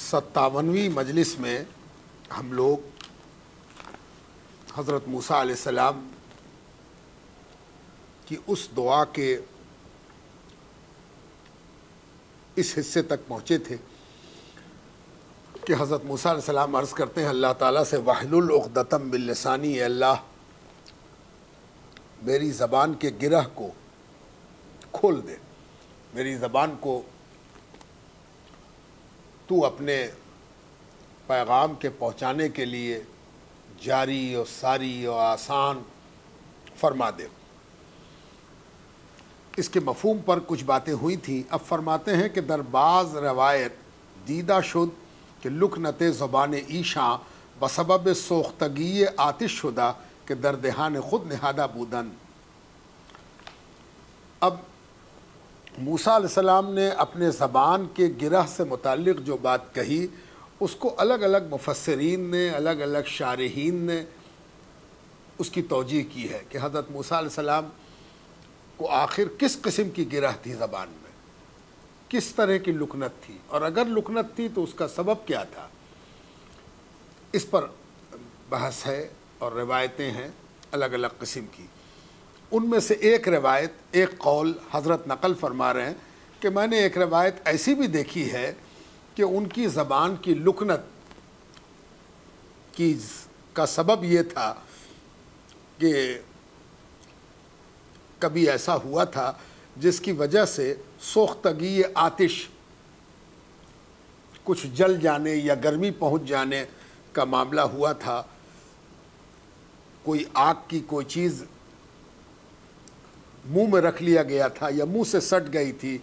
57ویں مجلس میں ہم لوگ حضرت موسیٰ علیہ السلام کی اس دعا کے اس حصے تک پہنچے تھے کہ حضرت موسیٰ علیہ السلام عرض کرتے ہیں اللہ تعالیٰ سے وَاحْلُلْ عُقْدَةً مِّن لِّسَانِي، اے اللہ میری زبان کے گرہ کو کھول دے، میری زبان کو تو اپنے پیغام کے پہنچانے کے لیے جاری اور ساری اور آسان فرما دے۔ اس کے مفہوم پر کچھ باتیں ہوئی تھیں۔ اب فرماتے ہیں کہ در بعض روایت دیدہ شد کہ لکنت زبان ایشاں بسبب سوختگی آتش شدہ کہ در دہان خود نہادہ بودن۔ اب موسیٰ علیہ السلام نے اپنے زبان کے گرہ سے متعلق جو بات کہی اس کو الگ الگ مفسرین نے، الگ الگ شارحین نے اس کی توجیہ کی ہے کہ حضرت موسیٰ علیہ السلام کو آخر کس قسم کی گرہ تھی زبان میں، کس طرح کی لکنت تھی، اور اگر لکنت تھی تو اس کا سبب کیا تھا۔ اس پر بحث ہے اور روایتیں ہیں الگ الگ قسم کی۔ ان میں سے ایک روایت، ایک قول حضرت نقل فرما رہے ہیں کہ میں نے ایک روایت ایسی بھی دیکھی ہے کہ ان کی زبان کی لکنت کا سبب یہ تھا کہ کبھی ایسا ہوا تھا جس کی وجہ سے سوختگی آتش، کچھ جل جانے یا گرمی پہنچ جانے کا معاملہ ہوا تھا، کوئی آگ کی کوئی چیز منہ میں رکھ لیا گیا تھا یا منہ سے سٹ گئی تھی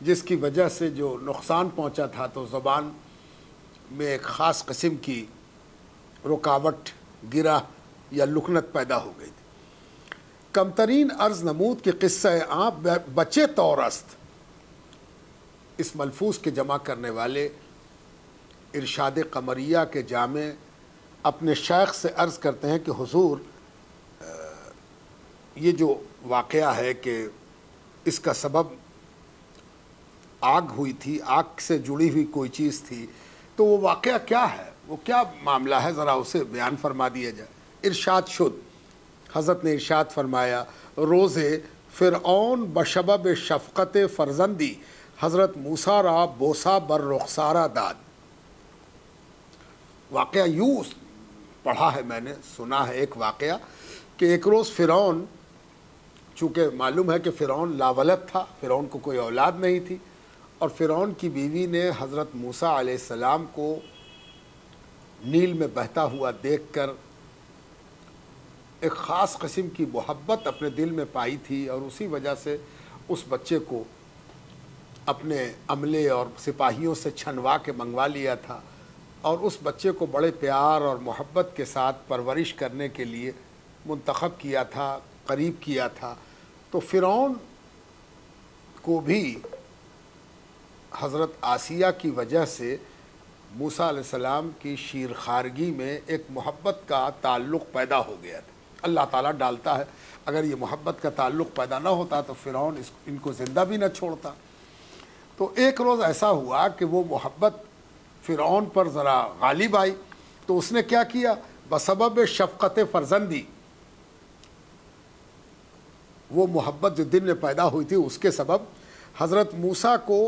جس کی وجہ سے جو نقصان پہنچا تھا، تو زبان میں ایک خاص قسم کی رکاوٹ، گرہ یا لکنت پیدا ہو گئی تھی۔ کمترین عرض نمود کہ قصہ عام بچے طورست، اس ملفوظ کے جمع کرنے والے ارشاد قمریہ کے جامع اپنے شیخ سے عرض کرتے ہیں کہ حضور یہ جو واقعہ ہے کہ اس کا سبب آگ ہوئی تھی، آگ سے جڑی ہوئی کوئی چیز تھی، تو وہ واقعہ کیا ہے، وہ کیا معاملہ ہے، ذرا اسے بیان فرما دیا جائے۔ ارشاد شد، حضرت نے ارشاد فرمایا، روز فرعون بشبب شفقت فرزندی حضرت موسیٰ را بوسا بر رخسارہ داد۔ واقعہ یوں پڑھا ہے میں نے، سنا ہے ایک واقعہ کہ ایک روز فرعون، چونکہ معلوم ہے کہ فرعون لاولد تھا، فرعون کو کوئی اولاد نہیں تھی، اور فرعون کی بیوی نے حضرت موسیٰ علیہ السلام کو نیل میں بہتا ہوا دیکھ کر ایک خاص قسم کی محبت اپنے دل میں پائی تھی، اور اسی وجہ سے اس بچے کو اپنے عملے اور سپاہیوں سے چھنوا کے منگوا لیا تھا، اور اس بچے کو بڑے پیار اور محبت کے ساتھ پرورش کرنے کے لیے منتخب کیا تھا، قریب کیا تھا۔ تو فرعون کو بھی حضرت آسیہ کی وجہ سے موسیٰ علیہ السلام کی شیرخوارگی میں ایک محبت کا تعلق پیدا ہو گیا تھا۔ اللہ تعالیٰ ڈالتا ہے، اگر یہ محبت کا تعلق پیدا نہ ہوتا تو فرعون ان کو زندہ بھی نہ چھوڑتا۔ تو ایک روز ایسا ہوا کہ وہ محبت فرعون پر ذرا غالب آئی، تو اس نے کیا کیا، بسبب شفقت فرزندی، وہ محبت جو دل میں پیدا ہوئی تھی اس کے سبب حضرت موسیٰ کو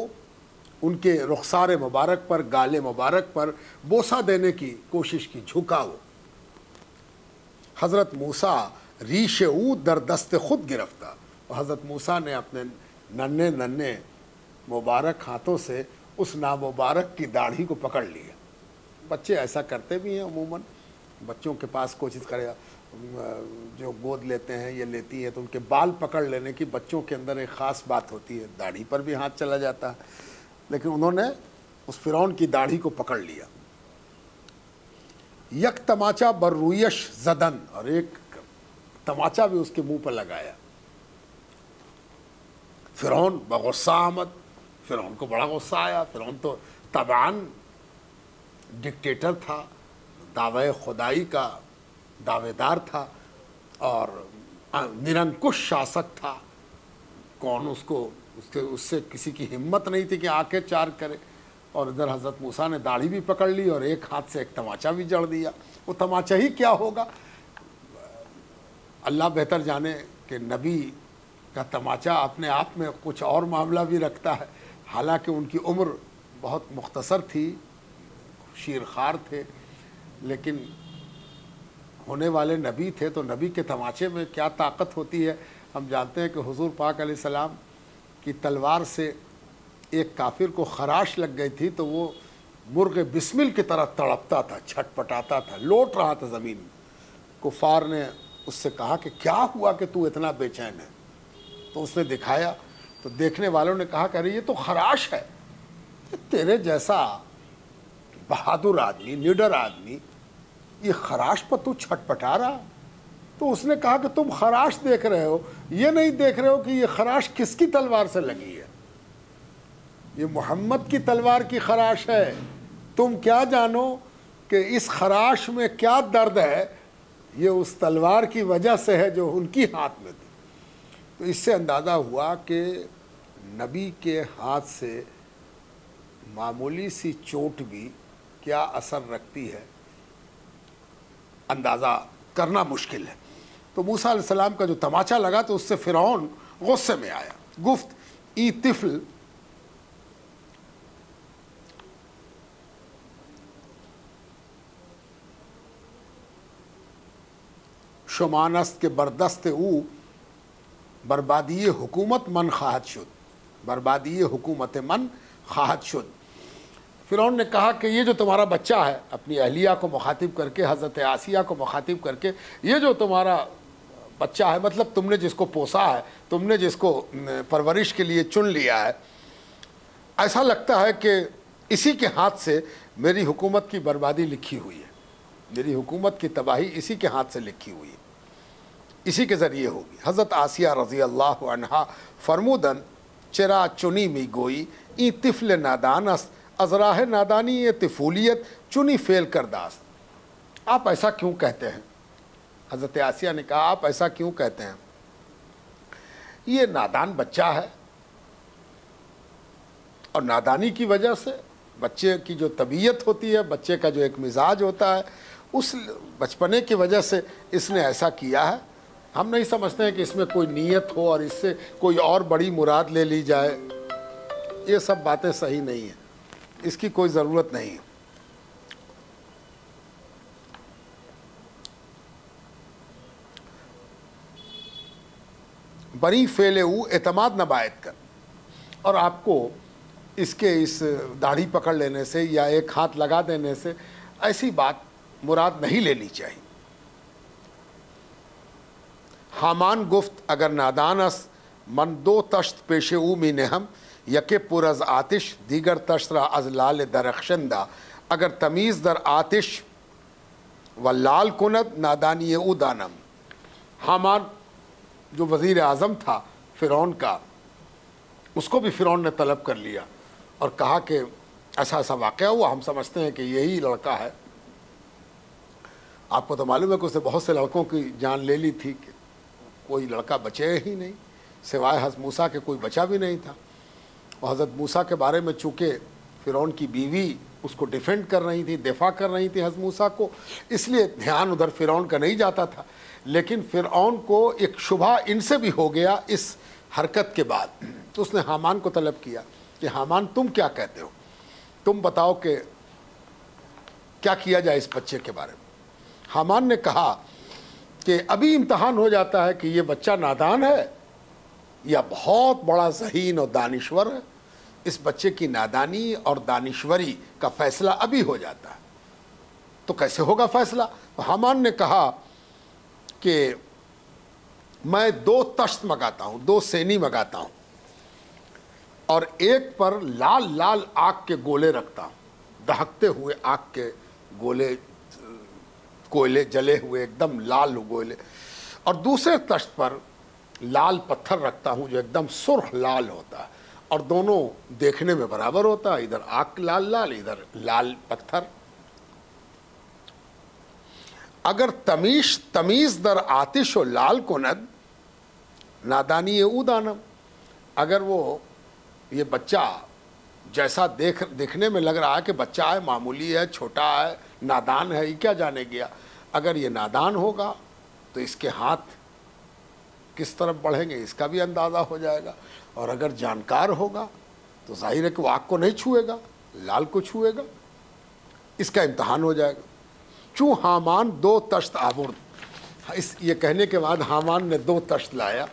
ان کے رخسار مبارک پر، گال مبارک پر بوسہ دینے کی کوشش کی، جھکا وہ۔ حضرت موسیٰ ریش او در دست خود گرفتہ، اور حضرت موسیٰ نے اپنے ننھے ننھے مبارک ہاتھوں سے اس نامبارک کی داڑھی کو پکڑ لیا۔ بچے ایسا کرتے بھی ہیں عموماً، بچوں کے پاس کوشش کرے، جو گود لیتے ہیں یا لیتی ہیں تو ان کے بال پکڑ لینے کی بچوں کے اندر ایک خاص بات ہوتی ہے، داڑھی پر بھی ہاتھ چلا جاتا ہے، لیکن انہوں نے اس فرعون کی داڑھی کو پکڑ لیا۔ یک تماچا بر رویش زدن، اور ایک تماچا بھی اس کے منہ پر لگایا۔ فرعون بغصہ آمد، فرعون کو بڑا غصہ آیا۔ فرعون تو طبعاً ڈکٹیٹر تھا، دعوی خدائی کا دعوے دار تھا، اور نرنکش شاسک تھا، کون اس سے کسی کی ہمت نہیں تھی کہ آ کے چار کرے، اور ادھر حضرت موسیٰ نے داڑھی بھی پکڑ لی اور ایک ہاتھ سے ایک تماچا بھی جڑ دیا. وہ تماچا ہی کیا ہوگا, اللہ بہتر جانے کہ نبی کا تماچا اپنے آپ میں کچھ اور معاملہ بھی رکھتا ہے. حالانکہ ان کی عمر بہت مختصر تھی, شیرخوار تھے, لیکن ہونے والے نبی تھے, تو نبی کے تماچے میں کیا طاقت ہوتی ہے. ہم جانتے ہیں کہ حضور پاک علیہ السلام کی تلوار سے ایک کافر کو خراش لگ گئی تھی تو وہ مرغ بسمل کی طرح تڑپتا تھا, چھٹپٹاتا تھا, لوٹ رہا تھا زمین میں. کفار نے اس سے کہا کہ کیا ہوا کہ تو اتنا بے چین ہے. تو اس نے دکھایا تو دیکھنے والوں نے کہا کہ ارے یہ تو خراش ہے, تیرے جیسا بہادر آدمی, نڈر آدمی, یہ خراش پر تو چھٹپٹا رہا. تو اس نے کہا کہ تم خراش دیکھ رہے ہو, یہ نہیں دیکھ رہے ہو کہ یہ خراش کس کی تلوار سے لگی ہے. یہ محمد کی تلوار کی خراش ہے. تم کیا جانو کہ اس خراش میں کیا درد ہے, یہ اس تلوار کی وجہ سے ہے جو ان کی ہاتھ میں تھی. تو اس سے اندازہ ہوا کہ نبی کے ہاتھ سے معمولی سی چوٹ بھی کیا اثر رکھتی ہے, اندازہ کرنا مشکل ہے. تو موسیٰ علیہ السلام کا جو تماچا لگا تو اس سے فرعون غصے میں آیا. گفت ای طفل شمانست کے بردست او بربادی حکومت من خواہد شد. بربادی حکومت من خواہد شد. فرعون نے کہا کہ یہ جو تمہارا بچہ ہے, اپنی اہلیہ کو مخاطب کر کے, حضرت آسیہ کو مخاطب کر کے, یہ جو تمہارا بچہ ہے, مطلب تم نے جس کو پوسا ہے, تم نے جس کو پرورش کے لیے چن لیا ہے, ایسا لگتا ہے کہ اسی کے ہاتھ سے میری حکومت کی بربادی لکھی ہوئی ہے. میری حکومت کی تباہی اسی کے ہاتھ سے لکھی ہوئی ہے, اسی کے ذریعے ہوگی. حضرت آسیہ رضی اللہ عنہا فرمودن چرا چنی می گوئی ای طفل نادان است از راہ نادانی یہ طفولیت چنی فیل کرداست. آپ ایسا کیوں کہتے ہیں؟ حضرت آسیہ نے کہا آپ ایسا کیوں کہتے ہیں؟ یہ نادان بچہ ہے, اور نادانی کی وجہ سے بچے کی جو طبیعت ہوتی ہے, بچے کا جو ایک مزاج ہوتا ہے, اس بچپنے کی وجہ سے اس نے ایسا کیا ہے. ہم نہیں سمجھتے ہیں کہ اس میں کوئی نیت ہو اور اس سے کوئی اور بڑی مراد لے لی جائے. یہ سب باتیں صحیح نہیں ہیں, اس کی کوئی ضرورت نہیں ہے. بری فعل او اعتماد نہ باعث کر. اور آپ کو اس کے اس داڑھی پکڑ لینے سے یا ایک ہاتھ لگا دینے سے ایسی بات مراد نہیں لینی چاہیے. حامان گفت اگر نادان است من دو تشت پیش او می نهم یکی پر از آتش دیگر تشت را از لال درخشنده اگر تمیز در آتش و لال کند نادانی او دانم. حامان جو وزیر اعظم تھا فرعون کا, اس کو بھی فرعون نے طلب کر لیا اور کہا کہ ایسا ایسا واقعہ ہوا, ہم سمجھتے ہیں کہ یہی لڑکا ہے. آپ کو تو معلوم ہے کہ اس نے بہت سے لڑکوں کی جان لے لی تھی, کہ کوئی لڑکا بچے ہی نہیں, سوائے حضرت موسیٰ کے کوئی بچہ بھی نہیں تھا. اور حضرت موسیٰ کے بارے میں چونکہ فرعون کی بیوی اس کو ڈیفینڈ کر رہی تھی, دفاع کر رہی تھی حضرت موسیٰ کو, اس لیے دھیان ادھر فرعون کا نہیں جاتا تھا. لیکن فرعون کو ایک شبہ ان سے بھی ہو گیا اس حرکت کے بعد, تو اس نے حامان کو طلب کیا کہ حامان تم کیا کہتے ہو, تم بتاؤ کہ کیا کیا جائے اس بچے کے بارے میں. حامان نے کہا کہ ابھی امتحان ہو جاتا ہے کہ یہ بچہ نادان ہے یا بہت بڑا ذہین اور دانشور ہے. اس بچے کی نادانی اور دانشوری کا فیصلہ ابھی ہو جاتا ہے. تو کیسے ہوگا فیصلہ؟ حامان نے کہا کہ میں 2 تشت منگاتا ہوں, 2 سینی منگاتا ہوں, اور ایک پر لال لال آگ کے گولے رکھتا ہوں, دہکتے ہوئے آگ کے گولے, کوئلے جلے ہوئے ایک دم لال گولے, اور دوسرے تشت پر لال پتھر رکھتا ہوں جو ایک دم سرخ لال ہوتا ہے, اور دونوں دیکھنے میں برابر ہوتا ہے, ادھر آگ لال لال, ادھر لال پتھر. اگر تمیز در آتش و لال کند نادانی او دانم. اگر وہ یہ بچہ جیسا دیکھنے میں لگ رہا ہے کہ بچہ ہے، معمولی ہے، چھوٹا ہے، نادان ہے، یہ کیا جانے گیا، اگر یہ نادان ہوگا تو اس کے ہاتھ کس طرف بڑھیں گے اس کا بھی اندازہ ہو جائے گا، اور اگر جانکار ہوگا تو ظاہر ہے کہ وہ آگ کو نہیں چھوئے گا، لال کو چھوئے گا، اس کا امتحان ہو جائے گا۔ چوں حامان 2 تشت آورد، یہ کہنے کے بعد حامان نے 2 تشت لایا۔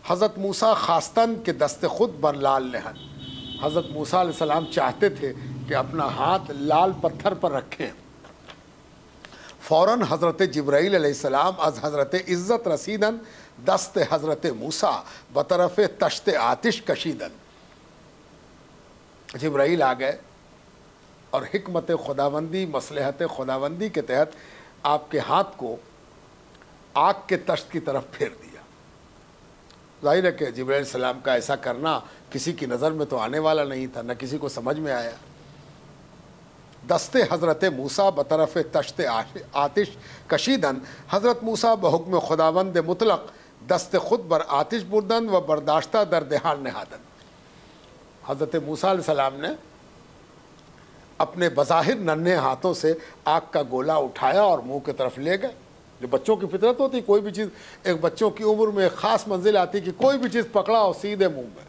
حضرت موسیٰ خواستن کہ دست خود بر لال نہن، حضرت موسیٰ علیہ السلام چاہتے تھے کہ اپنا ہاتھ لال پتھر پر رکھیں۔ فوراً حضرت جبرائیل علیہ السلام از حضرت عزت رسیدن دست حضرت موسیٰ بطرف تشت آتش کشیدن، جبرائیل آ گئے اور حکمت خداوندی، مصلحت خداوندی کے تحت آپ کے ہاتھ کو آگ کے تشت کی طرف پھیر دیا۔ ظاہر ہے کہ جبرائیل علیہ السلام کا ایسا کرنا کسی کی نظر میں تو آنے والا نہیں تھا، نہ کسی کو سمجھ میں آیا۔ دست حضرت موسیٰ بطرف تشت آتش کشیدن، حضرت موسیٰ بحکم خداوند مطلق دست خود بر آتش بردن و برداشتہ در دہان نہادن، حضرت موسیٰ علیہ السلام نے اپنے بظاہر ننھے ہاتھوں سے آگ کا گولا اٹھایا اور منہ کی طرف لے گئے۔ جو بچوں کی فطرت ہوتی، کوئی بھی چیز، ایک بچوں کی عمر میں ایک خاص منزل آتی کہ کوئی بھی چیز پکڑا اور سیدھے منہ میں،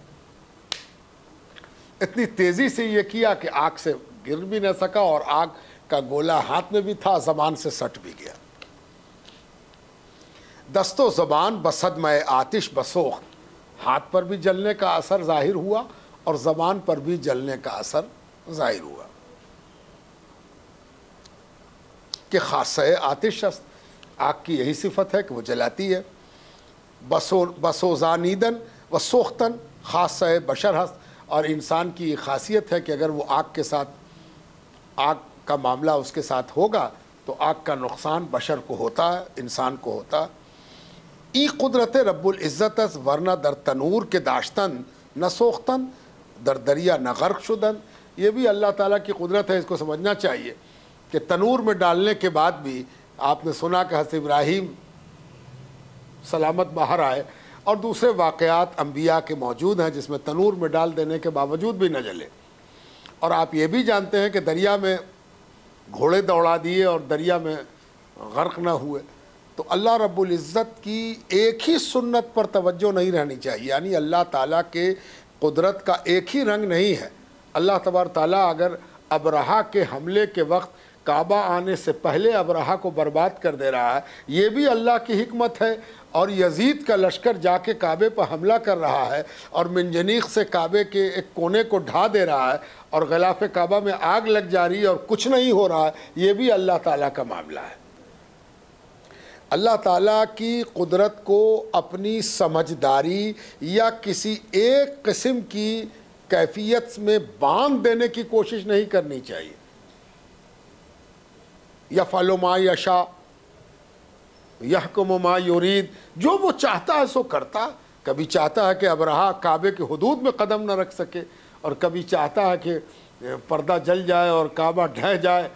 اتنی تیزی سے یہ کیا کہ آگ سے گر بھی نہ سکا، اور آگ کا گولا ہاتھ میں بھی تھا، زبان سے سٹ بھی گیا۔ دست و زبان بصدمہ آتش بسوخت، ہاتھ پر بھی جلنے کا اثر ظاہر ہوا اور زبان پر بھی جلنے کا اثر ظاہر ہوا کہ خاصہ آتش است، آگ کی یہی صفت ہے کہ وہ جلاتی ہے۔ بسوزانیدن و سوختن خاصہ بشر ہست، اور انسان کی یہ خاصیت ہے کہ اگر وہ آگ کے ساتھ، آگ کا معاملہ اس کے ساتھ ہوگا تو آگ کا نقصان بشر کو ہوتا ہے، انسان کو ہوتا ہے۔ ای قدرت رب العزت است ورنہ در تنور کے داشتن نہ سوختن در دریا نہ غرق شدن، یہ بھی اللہ تعالیٰ کی قدرت ہے، اس کو سمجھنا چاہیے کہ تنور میں ڈالنے کے بعد بھی آپ نے سنا کہ حضرت ابراہیم سلامت باہر آئے، اور دوسرے واقعات انبیاء کے موجود ہیں جس میں تنور میں ڈال دینے کے باوجود بھی نہ جلے۔ اور آپ یہ بھی جانتے ہیں کہ دریا میں گھوڑے دوڑا دیے اور دریا میں غرق نہ ہوئے۔ تو اللہ رب العزت کی ایک ہی سنت پر توجہ نہیں رہنی چاہیے، یعنی اللہ تعالیٰ کے قدرت کا ایک ہی رنگ نہیں ہے۔ اللہ تبارک تعالیٰ اگر ابرہہ کے حملے کے وقت کعبہ آنے سے پہلے ابرہہ کو برباد کر دے رہا ہے، یہ بھی اللہ کی حکمت ہے، اور یزید کا لشکر جا کے کعبے پر حملہ کر رہا ہے اور منجنیق سے کعبے کے ایک کونے کو ڈھا دے رہا ہے، اور غلاف کعبہ میں آگ لگ جا رہی ہے اور کچھ نہیں ہو رہا ہے، یہ بھی اللہ تعالیٰ کا معاملہ ہے۔ اللہ تعالیٰ کی قدرت کو اپنی سمجھداری یا کسی ایک قسم کی کیفیت میں باندھ دینے کی کوشش نہیں کرنی چاہیے۔ یفعل ما یشاء یحکم ما یرید، جو وہ چاہتا ہے سو کرتا، کبھی چاہتا ہے کہ ابرہہ کعبے کی حدود میں قدم نہ رکھ سکے، اور کبھی چاہتا ہے کہ پردہ جل جائے اور کعبہ ڈھہ جائے،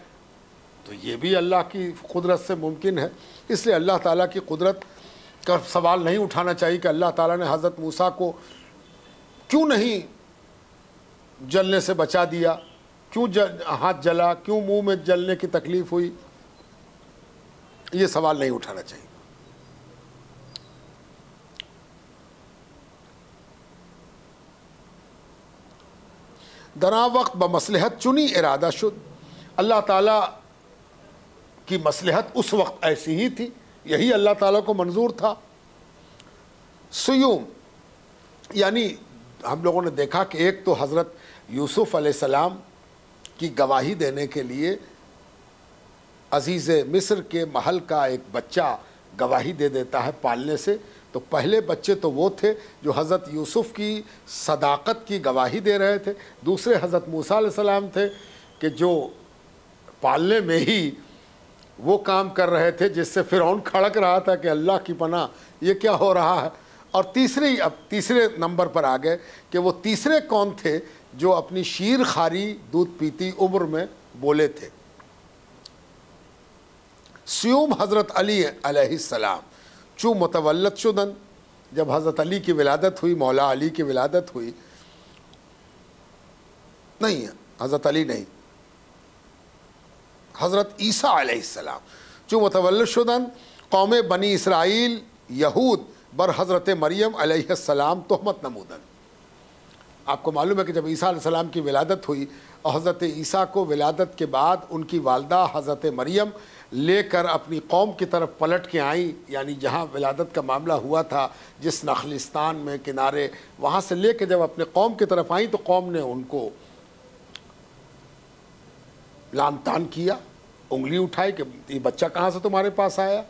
تو یہ بھی اللہ کی قدرت سے ممکن ہے۔ اس لیے اللہ تعالیٰ کی قدرت کا سوال نہیں اٹھانا چاہیے کہ اللہ تعالیٰ نے حضرت موسیٰ کو کیوں نہیں جلنے سے بچا دیا، کیوں ہاتھ جلا، کیوں منہ میں جلنے کی تکلیف ہوئی، یہ سوال نہیں اٹھانا چاہیے۔ درا وقت بمصلحت چنی ارادہ شد، اللہ تعالیٰ کی مصلحت اس وقت ایسی ہی تھی، یہی اللہ تعالیٰ کو منظور تھا۔ سیوم، یعنی ہم لوگوں نے دیکھا کہ ایک تو حضرت یوسف علیہ السلام کی گواہی دینے کے لیے عزیز مصر کے محل کا ایک بچہ گواہی دے دیتا ہے پالنے سے، تو پہلے بچے تو وہ تھے جو حضرت یوسف کی صداقت کی گواہی دے رہے تھے، دوسرے حضرت موسیٰ علیہ السلام تھے کہ جو پالنے میں ہی وہ کام کر رہے تھے جس سے فرعون کھڑک رہا تھا کہ اللہ کی پناہ یہ کیا ہو رہا ہے۔ اور تیسرے نمبر پر آ گئے کہ وہ تیسرے کون تھے جو اپنی شیر خاری دودھ پیتی عمر میں بولے تھے۔ سیوم حضرت علی علیہ السلام چو متولد شدن، جب حضرت علی کی ولادت ہوئی، مولا علی کی ولادت ہوئی، نہیں ہے، حضرت علی نہیں، حضرت عیسیٰ علیہ السلام جو متولد شدن قوم بنی اسرائیل یہود بر حضرت مریم علیہ السلام تہمت نمودن۔ آپ کو معلوم ہے کہ جب عیسیٰ علیہ السلام کی ولادت ہوئی اور حضرت عیسیٰ کو ولادت کے بعد ان کی والدہ حضرت مریم لے کر اپنی قوم کی طرف پلٹ کے آئیں، یعنی جہاں ولادت کا معاملہ ہوا تھا جس نخلستان میں کنارے، وہاں سے لے کے جب اپنے قوم کی طرف آئیں تو قوم نے ان کو لان تان کیا، انگلی اٹھائی کہ یہ بچہ کہاں سے تمہارے پاس آیا،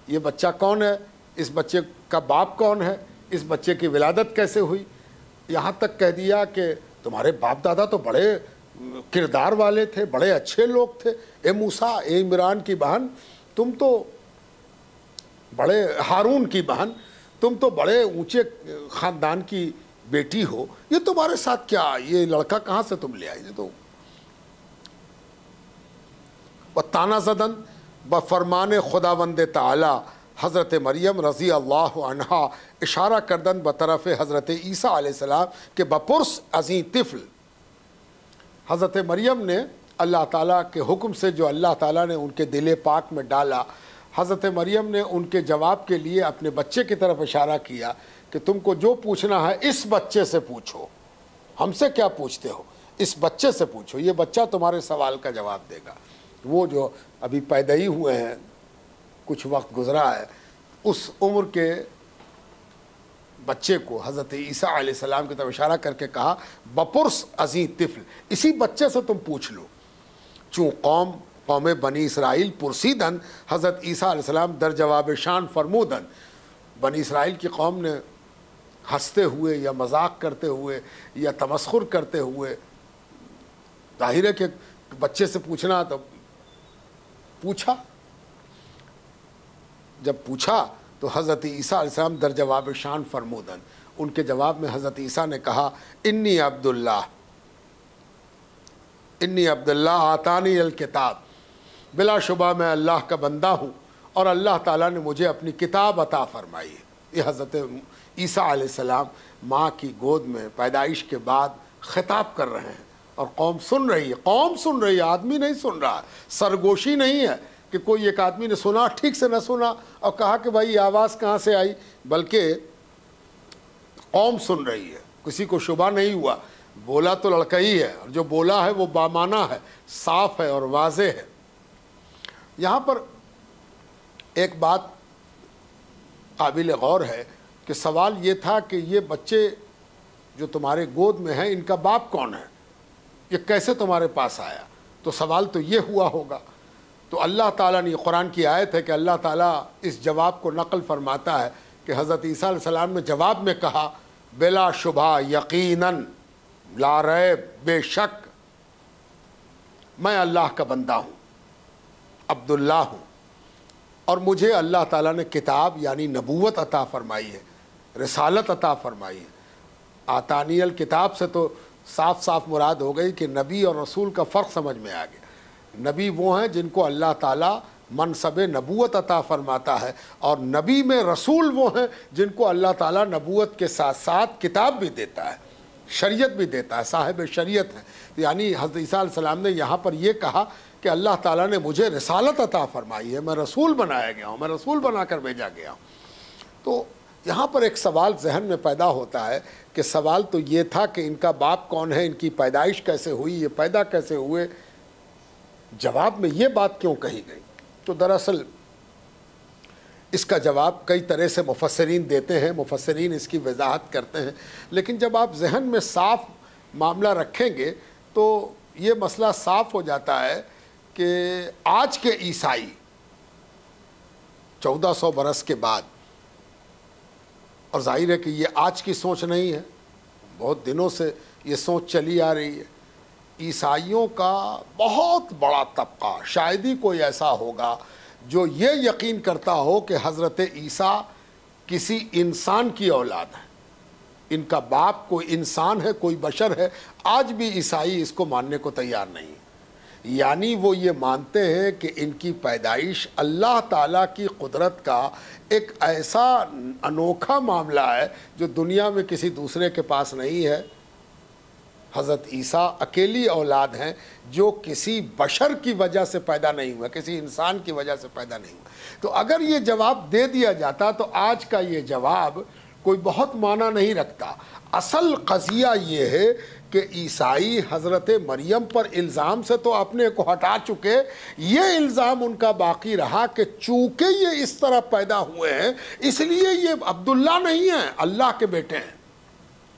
یہ بچہ کون ہے، اس بچے کا باپ کون ہے، اس بچے کی ولادت کیسے ہوئی، یہاں تک کہہ دیا کہ تمہارے باپ دادا تو بڑے کردار والے تھے، بڑے اچھے لوگ تھے، اے موسیٰ، اے عمران کی بہن، تم تو بڑے ہارون کی بہن، تم تو بڑے اونچے خاندان کی بیٹی ہو، یہ تمہارے ساتھ کیا، یہ لڑکا کہاں سے تم لے آئی؟ تو تانا زدن بفرمان خداوند تعالی حضرت مریم رضی اللہ عنہا اشارہ کردن بطرف حضرت عیسیٰ علیہ السلام کہ بپرس ازیں طفل، حضرت مریم نے اللہ تعالیٰ کے حکم سے جو اللہ تعالیٰ نے ان کے دل پاک میں ڈالا، حضرت مریم نے ان کے جواب کے لیے اپنے بچے کی طرف اشارہ کیا کہ تم کو جو پوچھنا ہے اس بچے سے پوچھو، ہم سے کیا پوچھتے ہو، اس بچے سے پوچھو، یہ بچہ تمہارے سوال کا جواب دے گا۔ وہ جو ابھی پیدا ہی ہوئے ہیں، کچھ وقت گزرا ہے، اس عمر کے بچے کو حضرت عیسیٰ علیہ السلام کی طرف اشارہ کر کے کہا بپرس ازیں طفل، اسی بچے سے تم پوچھ لو۔ چوں قوم بنی اسرائیل پرسیدن حضرت عیسیٰ علیہ السلام در جواب شان فرمودن، بنی اسرائیل کی قوم نے ہنستے ہوئے یا مذاق کرتے ہوئے یا تمسخر کرتے ہوئے، ظاہر ہے کہ بچے سے پوچھنا تو پوچھا، جب پوچھا تو حضرت عیسیٰ علیہ السلام در جواب شان فرمودن، ان کے جواب میں حضرت عیسیٰ نے کہا انی عبداللہ آتانی الکتاب، بلا شبہ میں اللہ کا بندہ ہوں اور اللہ تعالیٰ نے مجھے اپنی کتاب عطا فرمائی ہے۔ یہ حضرت عیسیٰ علیہ السلام ماں کی گود میں پیدائش کے بعد خطاب کر رہے ہیں اور قوم سن رہی ہے، آدمی نہیں سن رہا، سرگوشی نہیں ہے کہ کوئی ایک آدمی نے سنا ٹھیک سے نہ سنا اور کہا کہ بھائی یہ آواز کہاں سے آئی، بلکہ قوم سن رہی ہے، کسی کو شبہ نہیں ہوا، بولا تو لڑکا ہی ہے اور جو بولا ہے وہ بامانہ ہے، صاف ہے اور واضح ہے۔ یہاں پر ایک بات قابل غور ہے کہ سوال یہ تھا کہ یہ بچے جو تمہارے گود میں ہیں ان کا باپ کون ہے، یہ کیسے تمہارے پاس آیا، تو سوال تو یہ ہوا ہوگا۔ تو اللہ تعالیٰ نے، قرآن کی آیت ہے کہ اللہ تعالیٰ اس جواب کو نقل فرماتا ہے کہ حضرت عیسیٰ علیہ السلام نے جواب میں کہا بلا شبہ، یقیناً، لا ریب، بے شک، میں اللہ کا بندہ ہوں، عبداللہ ہوں، اور مجھے اللہ تعالیٰ نے کتاب یعنی نبوت عطا فرمائی ہے، رسالت عطا فرمائی ہے۔ آتانی الکتاب سے تو صاف صاف مراد ہو گئی کہ نبی اور رسول کا فرق سمجھ میں آ گیا۔ نبی وہ ہیں جن کو اللہ تعالیٰ منصب نبوت عطا فرماتا ہے، اور نبی میں رسول وہ ہیں جن کو اللہ تعالیٰ نبوت کے ساتھ ساتھ کتاب بھی دیتا ہے، شریعت بھی دیتا ہے، صاحب شریعت ہے۔ یعنی حضرت عیسیٰ علیہ السلام نے یہاں پر یہ کہا کہ اللہ تعالیٰ نے مجھے رسالت عطا فرمائی ہے، میں رسول بنایا گیا ہوں، میں رسول بنا کر بھیجا گیا ہوں۔ تو یہاں پر ایک سوال ذہن میں پیدا ہوتا ہے کہ سوال تو یہ تھا کہ ان کا باپ کون ہے، ان کی پیدائش کیسے ہوئی، یہ پیدا کیسے ہوئے، جواب میں یہ بات کیوں کہی گئی؟ تو دراصل اس کا جواب کئی طرح سے مفسرین دیتے ہیں، مفسرین اس کی وضاحت کرتے ہیں، لیکن جب آپ ذہن میں صاف معاملہ رکھیں گے تو یہ مسئلہ صاف ہو جاتا ہے کہ آج کے عیسائی 1400 برس کے بعد، اور ظاہر ہے کہ یہ آج کی سوچ نہیں ہے، بہت دنوں سے یہ سوچ چلی آ رہی ہے، عیسائیوں کا بہت بڑا طبقہ، شاید ہی کوئی ایسا ہوگا جو یہ یقین کرتا ہو کہ حضرت عیسیٰ کسی انسان کی اولاد ہے، ان کا باپ کوئی انسان ہے، کوئی بشر ہے۔ آج بھی عیسائی اس کو ماننے کو تیار نہیں ہے، یعنی وہ یہ مانتے ہیں کہ ان کی پیدائش اللہ تعالیٰ کی قدرت کا ایک ایسا انوکھا معاملہ ہے جو دنیا میں کسی دوسرے کے پاس نہیں ہے۔ حضرت عیسیٰ اکیلی اولاد ہیں جو کسی بشر کی وجہ سے پیدا نہیں ہوا، کسی انسان کی وجہ سے پیدا نہیں ہوا۔ تو اگر یہ جواب دے دیا جاتا تو آج کا یہ جواب کوئی بہت معنی نہیں رکھتا۔ اصل قضیہ یہ ہے کہ عیسائی حضرت مریم پر الزام سے تو اپنے کو ہٹا چکے، یہ الزام ان کا باقی رہا کہ چونکہ یہ اس طرح پیدا ہوئے ہیں اس لیے یہ عبداللہ نہیں ہیں، اللہ کے بیٹے ہیں،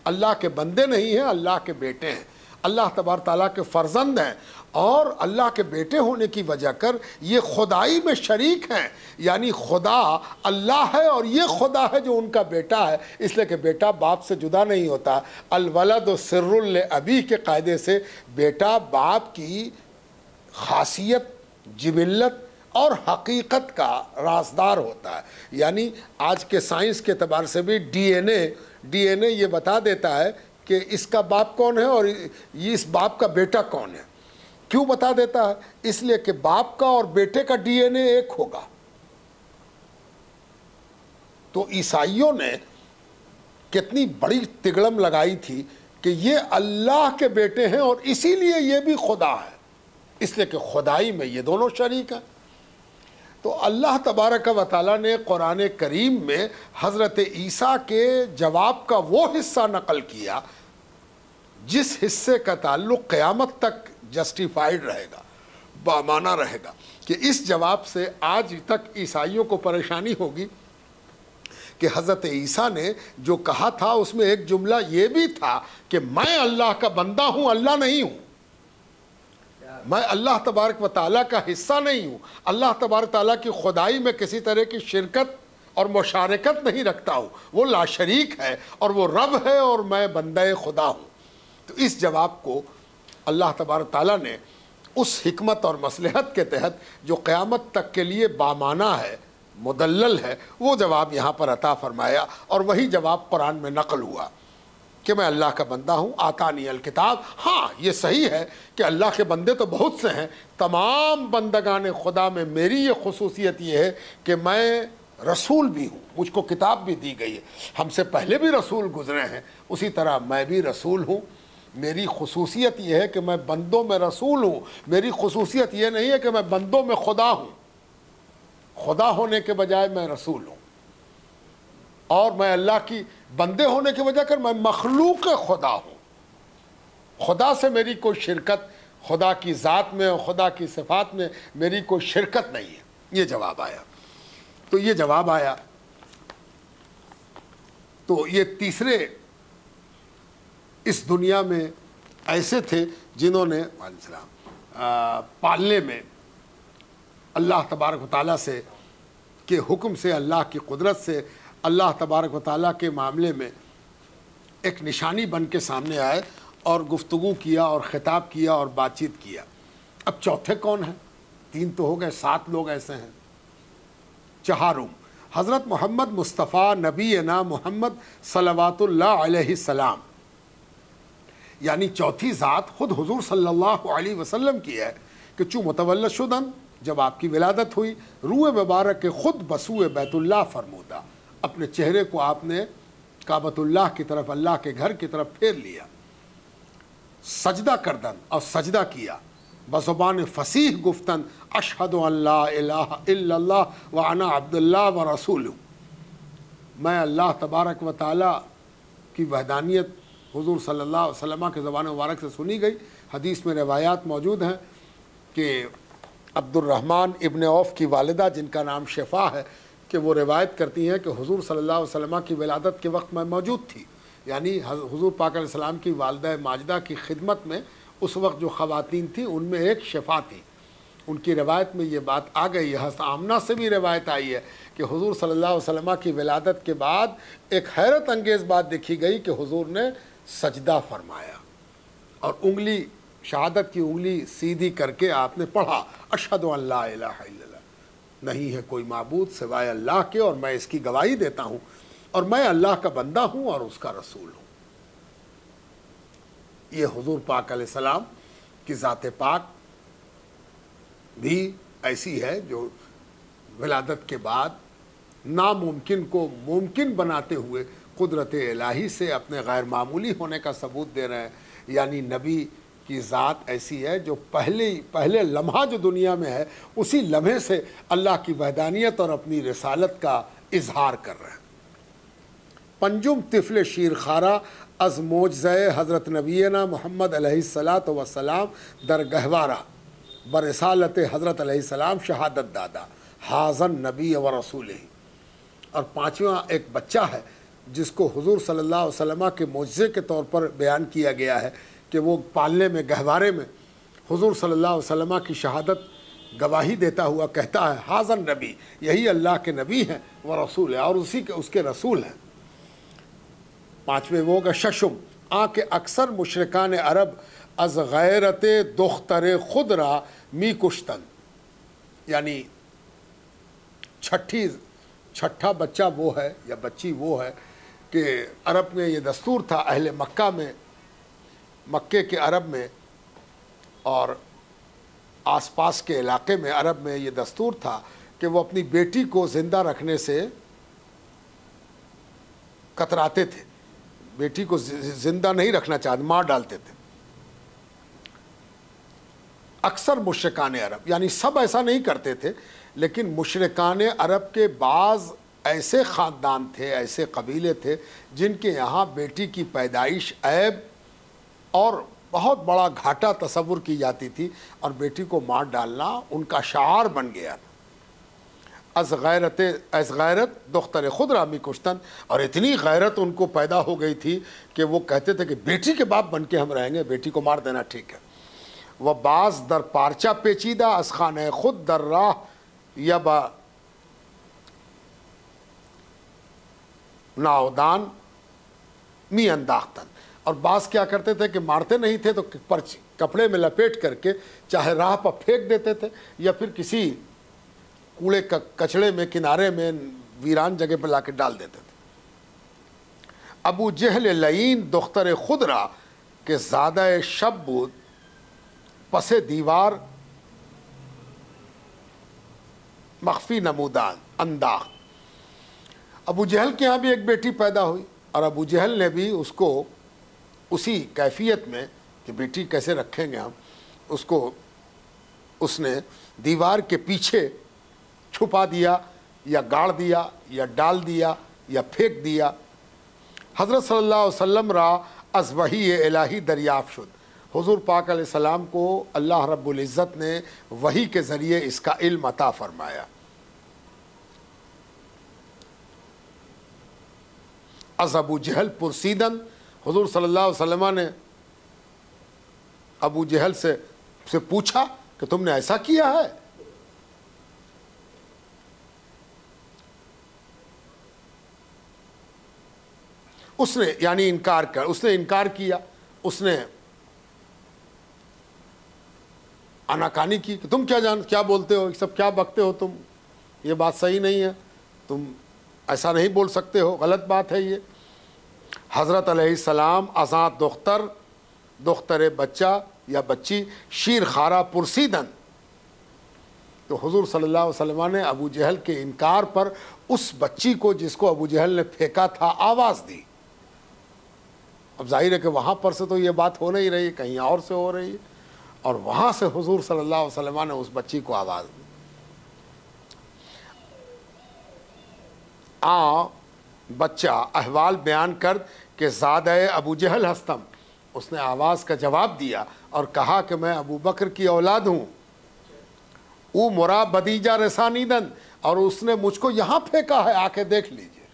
اللہ کے بندے نہیں ہیں، اللہ کے بیٹے ہیں، اللہ تبارک تعالیٰ کے فرزند ہیں، اور اللہ کے بیٹے ہونے کی وجہ کر یہ خدائی میں شریک ہیں، یعنی خدا اللہ ہے اور یہ خدا ہے جو ان کا بیٹا ہے، اس لیے کہ بیٹا باپ سے جدا نہیں ہوتا۔ الولد سر لابیہ کے قاعدے سے بیٹا باپ کی خاصیت، جبلت اور حقیقت کا رازدار ہوتا ہے۔ یعنی آج کے سائنس کے اعتبار سے بھی ڈی این اے یہ بتا دیتا ہے کہ اس کا باپ کون ہے اور یہ اس باپ کا بیٹا کون ہے۔ کیوں بتا دیتا ہے؟ اس لیے کہ باپ کا اور بیٹے کا ڈی این اے ایک ہوگا۔ تو عیسائیوں نے کتنی بڑی تگڑم لگائی تھی کہ یہ اللہ کے بیٹے ہیں اور اسی لیے یہ بھی خدا ہے، اس لیے کہ خدائی میں یہ دونوں شریک ہیں۔ تو اللہ تبارک و تعالیٰ نے قرآن کریم میں حضرت عیسیٰ کے جواب کا وہ حصہ نقل کیا جس حصے کا تعلق قیامت تک جسٹیفائیڈ رہے گا، بامانہ رہے گا، کہ اس جواب سے آج تک عیسائیوں کو پریشانی ہوگی کہ حضرت عیسیٰ نے جو کہا تھا اس میں ایک جملہ یہ بھی تھا کہ میں اللہ کا بندہ ہوں، اللہ نہیں ہوں، میں اللہ تبارک و تعالیٰ کا حصہ نہیں ہوں، اللہ تبارک تعالیٰ کی خدائی میں کسی طرح کی شرکت اور مشارکت نہیں رکھتا ہوں، وہ لا شریک ہے اور وہ رب ہے اور میں بندہ خدا ہوں۔ تو اس جواب کو اللہ تبارک تعالیٰ نے اس حکمت اور مصلحت کے تحت جو قیامت تک کے لیے بامانہ ہے، مدلل ہے، وہ جواب یہاں پر عطا فرمایا، اور وہی جواب قرآن میں نقل ہوا کہ میں اللہ کا بندہ ہوں، آتانی الکتاب۔ ہاں یہ صحیح ہے کہ اللہ کے بندے تو بہت سے ہیں، تمام بندگان خدا میں میری یہ خصوصیت یہ ہے کہ میں رسول بھی ہوں، مجھ کو کتاب بھی دی گئی ہے، ہم سے پہلے بھی رسول گزرے ہیں، اسی طرح میں بھی رسول ہوں۔ میری خصوصیت یہ ہے کہ میں بندوں میں رسول ہوں، میری خصوصیت یہ نہیں ہے کہ میں بندوں میں خدا ہوں، خدا ہونے کے بجائے میں رسول ہوں، اور میں اللہ کی بندے ہونے کی وجہ کر میں مخلوق خدا ہوں۔ خدا سے میری کوئی شرکت، خدا کی ذات میں اور خدا کی صفات میں میری کوئی شرکت نہیں ہے۔ یہ جواب آیا۔ تو یہ جواب آیا تو یہ تیسرے اس دنیا میں ایسے تھے جنہوں نے وعلیکم السلام پالنے میں اللہ تبارک و تعالیٰ سے کے حکم سے، اللہ کی قدرت سے، اللہ تبارک و تعالیٰ کے معاملے میں ایک نشانی بن کے سامنے آئے اور گفتگو کیا اور خطاب کیا اور بات چیت کیا۔ اب چوتھے کون ہیں؟ 3 تو ہو گئے، 7 لوگ ایسے ہیں۔ چہارم حضرت محمد مصطفیٰ نبینا محمد صلوات اللہ علیہ السلام، یعنی چوتھی ذات خود حضور صلی اللہ علیہ وسلم کی ہے کہ چوں متولد شدن، جب آپ کی ولادت ہوئی، روح مبارک کے خود بسوئے بیت اللہ فرمودا، اپنے چہرے کو آپ نے کعبۃ اللہ کی طرف، اللہ کے گھر کی طرف پھیر لیا، سجدہ کردن اور سجدہ کیا، بزبان فصیح گفتن اشہد ان لا الہ الا اللہ وانا عبد اللہ و رسولہ، میں اللہ تبارک و تعالیٰ کی وحدانیت حضور صلی اللہ علیہ وسلم کے زبان مبارک سے سنی گئی۔ حدیث میں روایات موجود ہیں کہ عبد الرحمن ابن عوف کی والدہ جن کا نام شفا ہے، کہ وہ روایت کرتی ہیں کہ حضور صلی اللہ علیہ وسلم کی ولادت کے وقت میں موجود تھی، یعنی حضور پاک علیہ السلام کی والدہ ماجدہ کی خدمت میں اس وقت جو خواتین تھیں ان میں ایک شفا تھی۔ ان کی روایت میں یہ بات آ گئی ہے، حضرت آمنہ سے بھی روایت آئی ہے کہ حضور صلی اللہ علیہ وسلم کی ولادت کے بعد ایک حیرت انگیز بات دیکھی گئی کہ حضور نے سجدہ فرمایا اور انگلی، شہادت کی انگلی سیدھی کر کے آپ نے پڑھا اشہد ان لا الہ الا اللہ، نہیں ہے کوئی معبود سوائے اللہ کے اور میں اس کی گواہی دیتا ہوں اور میں اللہ کا بندہ ہوں اور اس کا رسول ہوں۔ یہ حضور پاک علیہ السلام کی ذات پاک بھی ایسی ہے جو ولادت کے بعد ناممکن کو ممکن بناتے ہوئے قدرت الہی سے اپنے غیر معمولی ہونے کا ثبوت دے رہے ہیں۔ یعنی نبی کی ذات ایسی ہے جو پہلے لمحہ جو دنیا میں ہے اسی لمحے سے اللہ کی وحدانیت اور اپنی رسالت کا اظہار کر رہے ہیں۔ پنجم طفل شیرخوارہ از معجزۂ حضرت نبینا محمد علیہ الصلاۃ والسلام در گہوارہ برسالت حضرت علیہ السلام شہادت دادا حاضن نبی و رسول ہی۔ اور پانچواں ایک بچہ ہے جس کو حضور صلی اللہ علیہ وسلم کے معجزے کے طور پر بیان کیا گیا ہے کہ وہ پالنے میں گہوارے میں حضور صلی اللہ علیہ وسلم کی شہادت گواہی دیتا ہوا کہتا ہے حاضن نبی، یہی اللہ کے نبی ہیں، وہ رسول ہے اور اس کے رسول ہیں۔ پانچویں وہ کا ششم آ کے اکثر مشرکان عرب از غیرت دختر خود را می کشتن، یعنی چھٹا بچہ وہ ہے یا بچی وہ ہے کہ عرب میں یہ دستور تھا، اہل مکہ میں، مکے کے عرب میں اور آس پاس کے علاقے میں عرب میں یہ دستور تھا کہ وہ اپنی بیٹی کو زندہ رکھنے سے کتراتے تھے، بیٹی کو زندہ نہیں رکھنا چاہتے، مار ڈالتے تھے۔ اکثر مشرکان عرب، یعنی سب ایسا نہیں کرتے تھے، لیکن مشرکان عرب کے بعض ایسے خاندان تھے، ایسے قبیلے تھے جن کے یہاں بیٹی کی پیدائش عیب اور بہت بڑا گھاٹا تصور کی جاتی تھی، اور بیٹی کو مار ڈالنا ان کا شعار بن گیا۔ از غیرت دختر خود رامی کشتن، اور اتنی غیرت ان کو پیدا ہو گئی تھی کہ وہ کہتے تھے کہ بیٹی کے باپ بن کے ہم رہیں گے، بیٹی کو مار دینا ٹھیک ہے۔ وہ بعض در پارچہ پیچیدہ از خانہ خود در راہ یا با ناودان می انداختن، اور بعض کیا کرتے تھے کہ مارتے نہیں تھے تو کپڑے میں لپیٹ کر کے چاہے راہ پر پھینک دیتے تھے یا پھر کسی کوڑے کچڑے میں کنارے میں ویران جگہ پہ لا کے ڈال دیتے تھے۔ ابو جہل لعین دختر خود را کہ زادہ شب بود پس دیوار مخفی نمودان انداخت۔ ابو جہل کے ہاں بھی ایک بیٹی پیدا ہوئی، اور ابو جہل نے بھی اس کو اسی کیفیت میں کہ بیٹی کیسے رکھیں گے ہم، اس نے دیوار کے پیچھے چھپا دیا یا گاڑ دیا یا ڈال دیا یا پھینک دیا۔ حضرت صلی اللہ علیہ وسلم را از وحی الہی دریافت شد، حضور پاک علیہ السلام کو اللہ رب العزت نے وحی کے ذریعے اس کا علم عطا فرمایا۔ از ابو جہل پرسیدن، حضور صلی اللہ علیہ وسلم نے ابو جہل سے پوچھا کہ تم نے ایسا کیا ہے؟ اس نے یعنی اس نے انکار کیا، اس نے آناکانی کی کہ تم کیا بولتے ہو، سب کیا بکتے ہو تم، یہ بات صحیح نہیں ہے، تم ایسا نہیں بول سکتے ہو، غلط بات ہے یہ۔ حضرت علیہ السلام آزاد دختر بچہ یا بچی شیرخوارہ پرسیدن، تو حضور صلی اللہ علیہ وسلم نے ابو جہل کے انکار پر اس بچی کو جس کو ابو جہل نے پھینکا تھا آواز دی۔ اب ظاہر ہے کہ وہاں پر سے تو یہ بات ہو نہیں رہی، کہیں اور سے ہو رہی ہے، اور وہاں سے حضور صلی اللہ علیہ وسلم نے اس بچی کو آواز دی۔ بچہ احوال بیان کر کہ زادہ ابو جہل ہستم، اس نے آواز کا جواب دیا اور کہا کہ میں ابو بکر کی اولاد ہوں۔ او مرا بدیجہ رسانیدن، اور اس نے مجھ کو یہاں پھینکا ہے، آ کے دیکھ لیجئے۔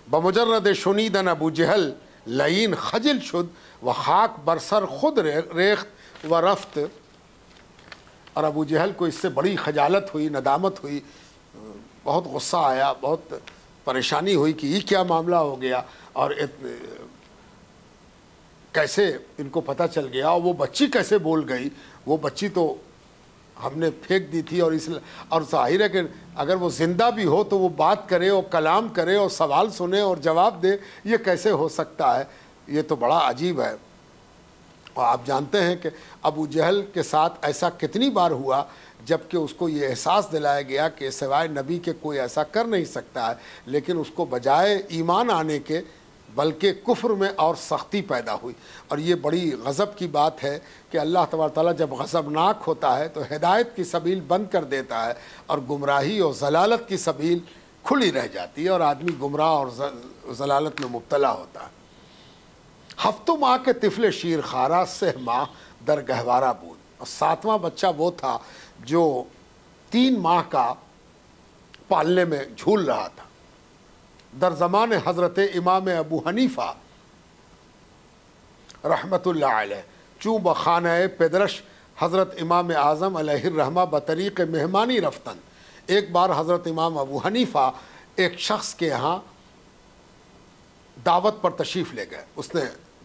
بمجرد شنیدن ابو جہل لعین خجل شد و خاک برسر خود ریخت و رفت، اور ابو جہل کو اس سے بڑی خجالت ہوئی، ندامت ہوئی، بہت غصہ آیا، بہت پریشانی ہوئی کہ یہ کیا معاملہ ہو گیا، اور کیسے ان کو پتہ چل گیا، اور وہ بچی کیسے بول گئی، وہ بچی تو ہم نے پھینک دی تھی، اور ظاہر ہے کہ اگر وہ زندہ بھی ہو تو وہ بات کرے اور کلام کرے اور سوال سنے اور جواب دے، یہ کیسے ہو سکتا ہے، یہ تو بڑا عجیب ہے۔ اور آپ جانتے ہیں کہ ابو جہل کے ساتھ ایسا کتنی بار ہوا جبکہ اس کو یہ احساس دلایا گیا کہ سوائے نبی کے کوئی ایسا کر نہیں سکتا ہے، لیکن اس کو بجائے ایمان آنے کے بلکہ کفر میں اور سختی پیدا ہوئی۔ اور یہ بڑی غضب کی بات ہے کہ اللہ تبارک تعالیٰ جب غضبناک ہوتا ہے تو ہدایت کی سبیل بند کر دیتا ہے اور گمراہی اور ضلالت کی سبیل کھلی رہ جاتی ہے اور آدمی گمراہ اور ضلالت میں مبتلا ہوتا ہے۔ ہفتوں ماہ کے طفل شیر خارا 6 ماہ در گہوارہ بود، اور 7واں بچہ وہ تھا جو 3 ماہ کا پالنے میں جھول رہا تھا۔ در زمان حضرت امام ابو حنیفہ رحمت اللہ علیہ چوں بخانہ پدرش حضرت امام اعظم علیہ الرحمہ بطریق مہمانی رفتن، ایک بار حضرت امام ابو حنیفہ ایک شخص کے ہاں دعوت پر تشریف لے گئے، اس نے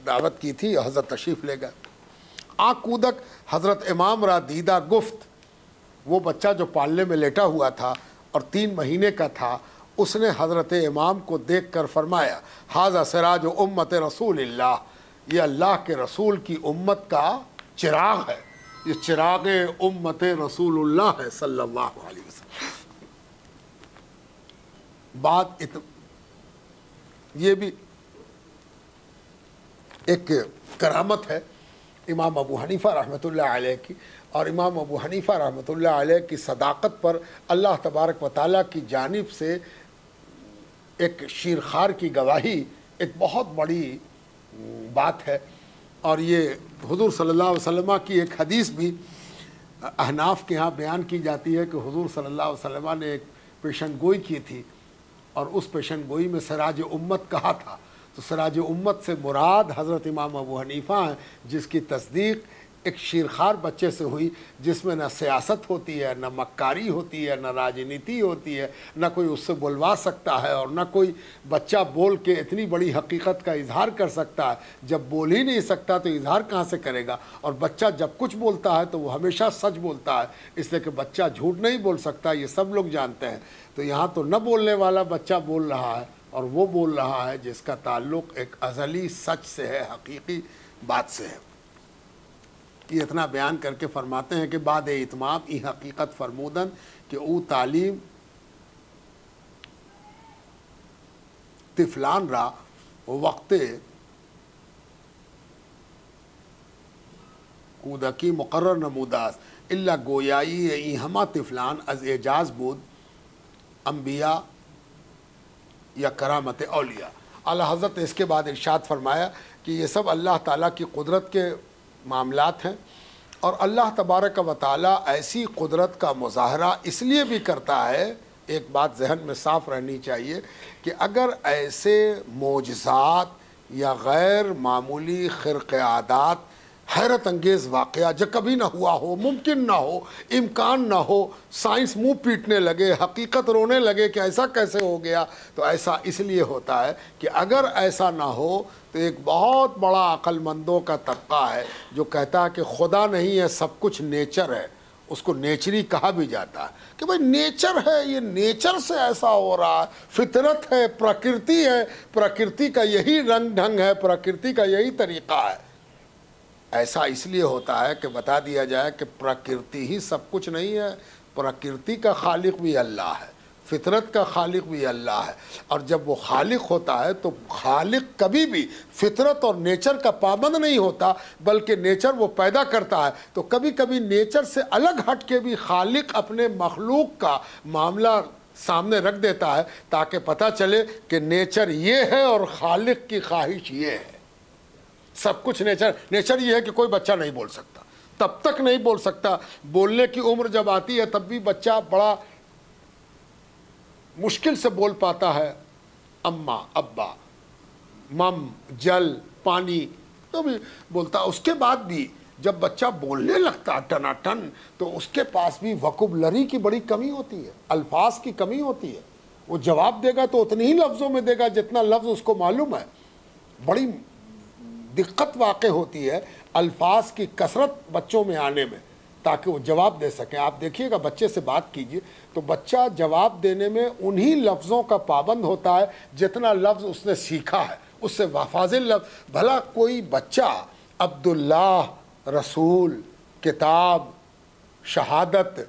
دعوت کی تھی، حضرت تشریف لے گئے۔ آنکھ کودک حضرت امام را دیدہ گفت، وہ بچہ جو پالنے میں لیٹا ہوا تھا اور 3 مہینے کا تھا، اس نے حضرت امام کو دیکھ کر فرمایا، ھذا سراج امت رسول اللہ، یہ اللہ کے رسول کی امت کا چراغ ہے، یہ چراغ امت رسول اللہ ہے صلی اللہ علیہ وسلم۔ یہ بھی ایک کرامت ہے امام ابو حنیفہ رحمۃ اللہ علیہ کی، اور امام ابو حنیفہ رحمۃ اللہ علیہ کی صداقت پر اللہ تبارک و تعالیٰ کی جانب سے ایک شیرخوار کی گواہی ایک بہت بڑی بات ہے۔ اور یہ حضور صلی اللہ علیہ وسلم کی ایک حدیث بھی احناف کے ہاں بیان کی جاتی ہے کہ حضور صلی اللہ علیہ وسلم نے ایک پیشن گوئی کی تھی، اور اس پیشن گوئی میں سراج امت کہا تھا، تو سراج امت سے مراد حضرت امام ابو حنیفہ ہیں، جس کی تصدیق ایک شیرخوار بچے سے ہوئی، جس میں نہ سیاست ہوتی ہے، نہ مکاری ہوتی ہے، نہ راجنیتی ہوتی ہے، نہ کوئی اس سے بلوا سکتا ہے، اور نہ کوئی بچہ بول کے اتنی بڑی حقیقت کا اظہار کر سکتا ہے۔ جب بول ہی نہیں سکتا تو اظہار کہاں سے کرے گا؟ اور بچہ جب کچھ بولتا ہے تو وہ ہمیشہ سچ بولتا ہے، اس لیے کہ بچہ جھوٹ نہیں بول سکتا، یہ سب لوگ جانتے ہیں۔ تو یہاں تو نہ بولنے والا بچہ بول رہا ہے، اور وہ بول رہا ہے جس کا تعلق ایک ازلی سچ سے ہے، حقیقی بات سے ہے۔ یہ اتنا بیان کر کے فرماتے ہیں کہ بعد اتمام ای حقیقت فرمودن کہ او تعلیم طفلان را وقت کودکی مقرر نموداز الا گویائی ای ہما طفلان از اعجاز بود انبیاء یا کرامت اولیاء۔ اعلیٰ حضرت نے اس کے بعد ارشاد فرمایا کہ یہ سب اللہ تعالیٰ کی قدرت کے معاملات ہیں، اور اللہ تبارک و تعالیٰ ایسی قدرت کا مظاہرہ اس لیے بھی کرتا ہے، ایک بات ذہن میں صاف رہنی چاہیے کہ اگر ایسے معجزات یا غیر معمولی خرق عادات، حیرت انگیز واقعہ جو کبھی نہ ہوا ہو، ممکن نہ ہو، امکان نہ ہو، سائنس منہ پیٹنے لگے، حقیقت رونے لگے کہ ایسا کیسے ہو گیا، تو ایسا اس لیے ہوتا ہے کہ اگر ایسا نہ ہو تو ایک بہت بڑا عقل مندوں کا طبقہ ہے جو کہتا ہے کہ خدا نہیں ہے، سب کچھ نیچر ہے، اس کو نیچری کہا بھی جاتا ہے کہ بھئی نیچر ہے، یہ نیچر سے ایسا ہو رہا ہے، فطرت ہے، پرکرتی ہے، پرکرتی کا یہی رنگ ڈھنگ ہے، پرکرتی کا یہی طریقہ ہے۔ ایسا اس لیے ہوتا ہے کہ بتا دیا جائے کہ پرکرتی ہی سب کچھ نہیں ہے، پرکرتی کا خالق بھی اللہ ہے، فطرت کا خالق بھی اللہ ہے، اور جب وہ خالق ہوتا ہے تو خالق کبھی بھی فطرت اور نیچر کا پابند نہیں ہوتا، بلکہ نیچر وہ پیدا کرتا ہے، تو کبھی کبھی نیچر سے الگ ہٹ کے بھی خالق اپنے مخلوق کا معاملہ سامنے رکھ دیتا ہے تاکہ پتہ چلے کہ نیچر یہ ہے اور خالق کی خواہش یہ ہے۔ سب کچھ نیچر یہ ہے کہ کوئی بچہ نہیں بول سکتا، تب تک نہیں بول سکتا، بولنے کی عمر جب آتی ہے تب بھی بچہ بڑا مشکل سے بول پاتا ہے، اماں، ابا، مم، جل، پانی، تو بھی بولتا۔ اس کے بعد بھی جب بچہ بولنے لگتا ٹناٹن تو اس کے پاس بھی وکیبلری کی بڑی کمی ہوتی ہے، الفاظ کی کمی ہوتی ہے۔ وہ جواب دے گا تو اتنی ہی لفظوں میں دے گا جتنا لفظ اس کو معلوم ہے۔ بڑی دقت واقع ہوتی ہے الفاظ کی کثرت بچوں میں آنے میں تاکہ وہ جواب دے سکیں۔ آپ دیکھیے گا بچے سے بات کیجئے تو بچہ جواب دینے میں انہی لفظوں کا پابند ہوتا ہے جتنا لفظ اس نے سیکھا ہے، اس سے فاضل لفظ۔ بھلا کوئی بچہ عبداللہ، رسول، کتاب، شہادت،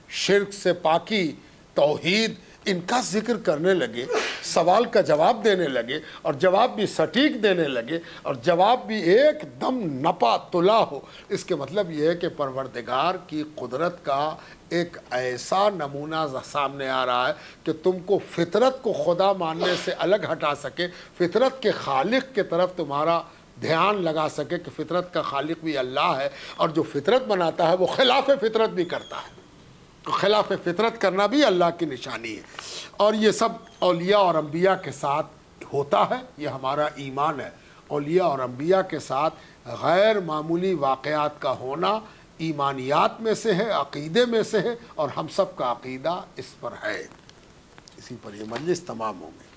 شرک سے پاکی، توحید، ان کا ذکر کرنے لگے، سوال کا جواب دینے لگے، اور جواب بھی سٹیک دینے لگے، اور جواب بھی ایک دم نپا تلا ہو، اس کے مطلب یہ ہے کہ پروردگار کی قدرت کا ایک ایسا نمونہ سامنے آ رہا ہے کہ تم کو فطرت کو خدا ماننے سے الگ ہٹا سکے، فطرت کے خالق کے طرف تمہارا دھیان لگا سکے کہ فطرت کا خالق بھی اللہ ہے، اور جو فطرت بناتا ہے وہ خلاف فطرت بھی کرتا ہے، تو خلاف فطرت کرنا بھی اللہ کی نشانی ہے۔ اور یہ سب اولیاء اور انبیاء کے ساتھ ہوتا ہے، یہ ہمارا ایمان ہے۔ اولیاء اور انبیاء کے ساتھ غیر معمولی واقعات کا ہونا ایمانیات میں سے ہے، عقیدے میں سے ہے، اور ہم سب کا عقیدہ اس پر ہے۔ اسی پر یہ مجلس تمام ہوں گے۔